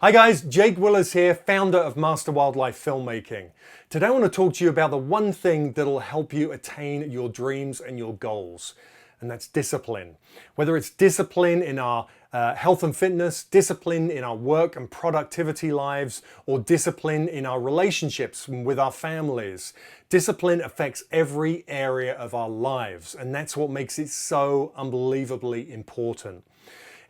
Hi guys, Jake Willis here, founder of Master Wildlife Filmmaking. Today I want to talk to you about the one thing that'll help you attain your dreams and your goals, and that's discipline. Whether it's discipline in our health and fitness, discipline in our work and productivity lives, or discipline in our relationships with our families. Discipline affects every area of our lives, and that's what makes it so unbelievably important.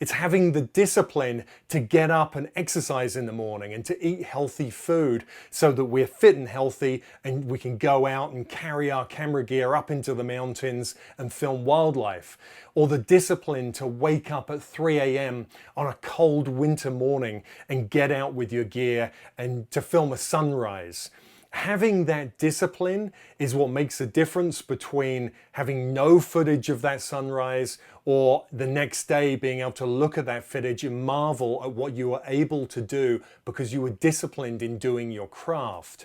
It's having the discipline to get up and exercise in the morning and to eat healthy food so that we're fit and healthy and we can go out and carry our camera gear up into the mountains and film wildlife. Or the discipline to wake up at 3 a.m. on a cold winter morning and get out with your gear and to film a sunrise. Having that discipline is what makes a difference between having no footage of that sunrise or the next day being able to look at that footage and marvel at what you were able to do because you were disciplined in doing your craft.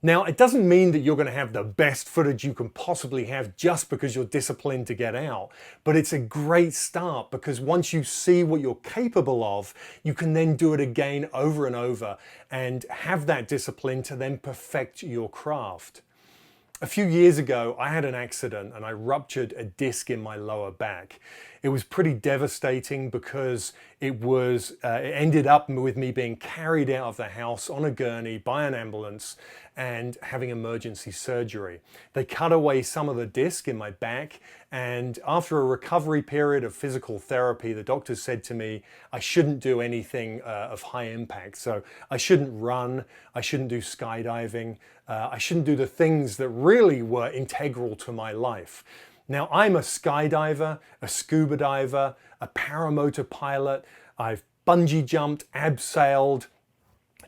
Now, it doesn't mean that you're going to have the best footage you can possibly have just because you're disciplined to get out, but it's a great start because once you see what you're capable of, you can then do it again over and over and have that discipline to then perfect your craft. A few years ago, I had an accident and I ruptured a disc in my lower back. It was pretty devastating because it ended up with me being carried out of the house on a gurney by an ambulance and having emergency surgery. They cut away some of the disc in my back, and after a recovery period of physical therapy, the doctor said to me I shouldn't do anything of high impact. So I shouldn't run, I shouldn't do skydiving, I shouldn't do the things that really were integral to my life. Now, I'm a skydiver, a scuba diver, a paramotor pilot. I've bungee jumped, abseiled,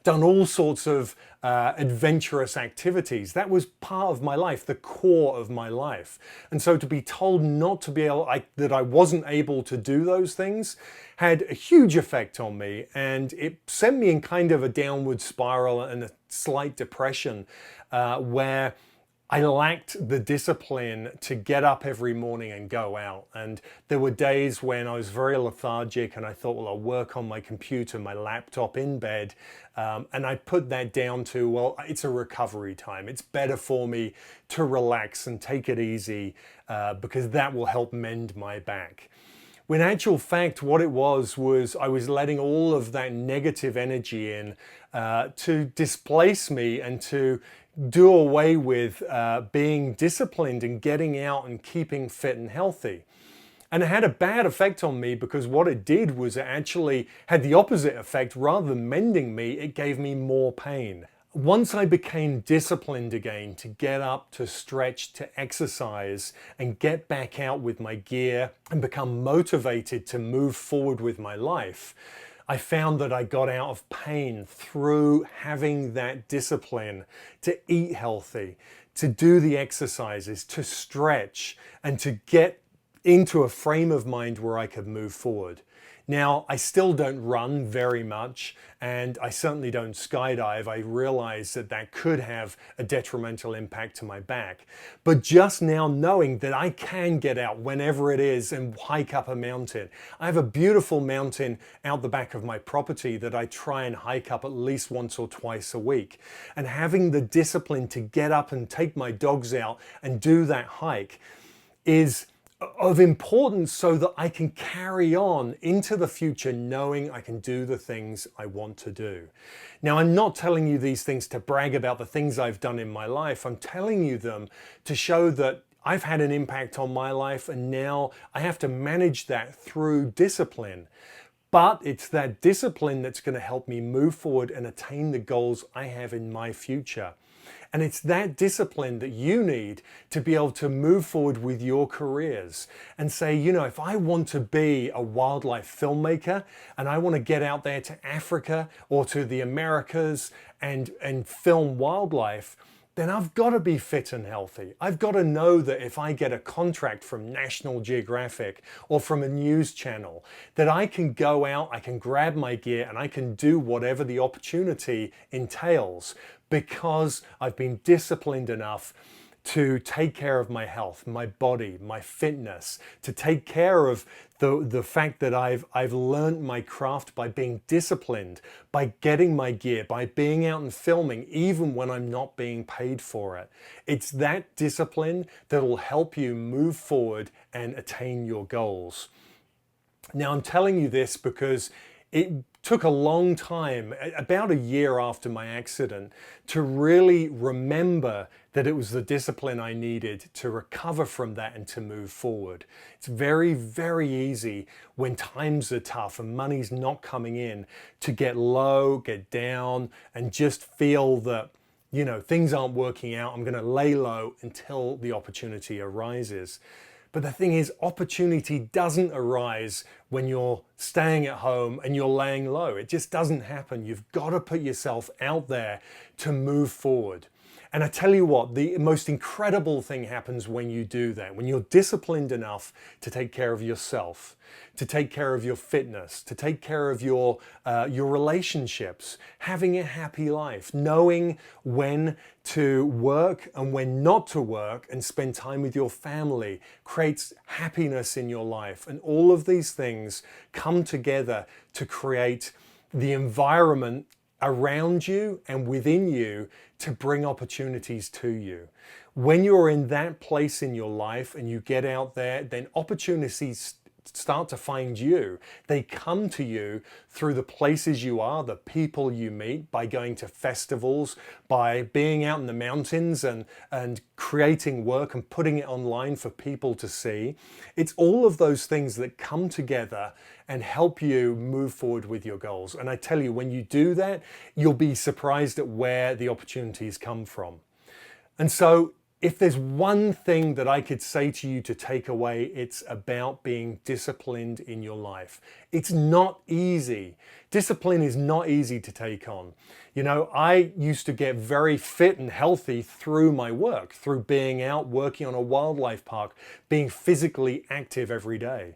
done all sorts of adventurous activities. That was part of my life, the core of my life. And so to be told not to be able, that I wasn't able to do those things had a huge effect on me, and it sent me in kind of a downward spiral and a slight depression where I lacked the discipline to get up every morning and go out. And there were days when I was very lethargic and I thought, well, I'll work on my computer, my laptop in bed. And I put that down to, well, it's a recovery time. It's better for me to relax and take it easy because that will help mend my back. When in actual fact, what it was I was letting all of that negative energy in to displace me and to do away with being disciplined and getting out and keeping fit and healthy. And it had a bad effect on me because what it did was it actually had the opposite effect. Rather than mending me, it gave me more pain. Once I became disciplined again to get up, to stretch, to exercise, and get back out with my gear and become motivated to move forward with my life, I found that I got out of pain through having that discipline to eat healthy, to do the exercises, to stretch, and to get into a frame of mind where I could move forward. Now, I still don't run very much, and I certainly don't skydive. I realize that that could have a detrimental impact to my back. But just now knowing that I can get out whenever it is and hike up a mountain. I have a beautiful mountain out the back of my property that I try and hike up at least once or twice a week. And having the discipline to get up and take my dogs out and do that hike is of importance so that I can carry on into the future knowing I can do the things I want to do. Now, I'm not telling you these things to brag about the things I've done in my life. I'm telling you them to show that I've had an impact on my life and now I have to manage that through discipline. But it's that discipline that's going to help me move forward and attain the goals I have in my future. And it's that discipline that you need to be able to move forward with your careers and say, you know, if I want to be a wildlife filmmaker and I want to get out there to Africa or to the Americas and film wildlife, then I've got to be fit and healthy. I've got to know that if I get a contract from National Geographic or from a news channel, that I can go out, I can grab my gear and I can do whatever the opportunity entails because I've been disciplined enough to take care of my health, my body, my fitness, to take care of the fact that I've learned my craft by being disciplined, by getting my gear, by being out and filming, even when I'm not being paid for it. It's that discipline that will help you move forward and attain your goals. Now, I'm telling you this because it took a long time, about a year after my accident, to really remember that it was the discipline I needed to recover from that and to move forward. It's very, very easy when times are tough and money's not coming in to get low, get down, and just feel that, you know, things aren't working out. I'm going to lay low until the opportunity arises. But the thing is, opportunity doesn't arise when you're staying at home and you're laying low. It just doesn't happen. You've got to put yourself out there to move forward. And I tell you what, the most incredible thing happens when you do that, when you're disciplined enough to take care of yourself, to take care of your fitness, to take care of your relationships, having a happy life, knowing when to work and when not to work and spend time with your family, creates happiness in your life. And all of these things come together to create the environment around you and within you to bring opportunities to you. When you're in that place in your life and you get out there, then opportunities start to find you. They come to you through the places you are, the people you meet, by going to festivals, by being out in the mountains and creating work and putting it online for people to see. It's all of those things that come together and help you move forward with your goals. And I tell you, when you do that, you'll be surprised at where the opportunities come from. And so, if there's one thing that I could say to you to take away, it's about being disciplined in your life. It's not easy. Discipline is not easy to take on. You know, I used to get very fit and healthy through my work, through being out working on a wildlife park, being physically active every day.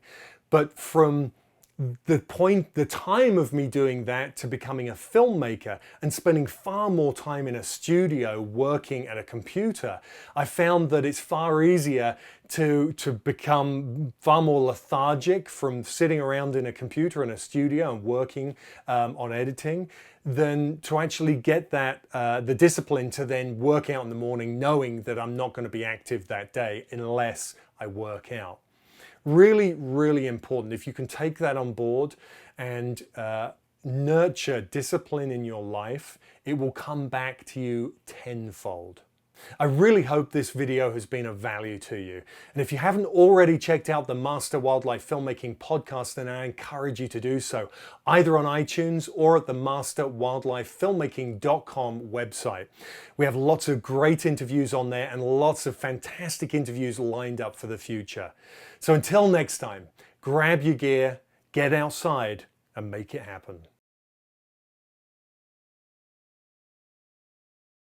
But from the time of me doing that to becoming a filmmaker and spending far more time in a studio working at a computer, I found that it's far easier to become far more lethargic from sitting around in a computer in a studio and working on editing than to actually get that the discipline to then work out in the morning knowing that I'm not going to be active that day unless I work out. Really, really important. If you can take that on board and nurture discipline in your life, it will come back to you tenfold. I really hope this video has been of value to you. And if you haven't already checked out the Master Wildlife Filmmaking podcast, then I encourage you to do so, either on iTunes or at the masterwildlifefilmmaking.com website. We have lots of great interviews on there and lots of fantastic interviews lined up for the future. So until next time, grab your gear, get outside, and make it happen.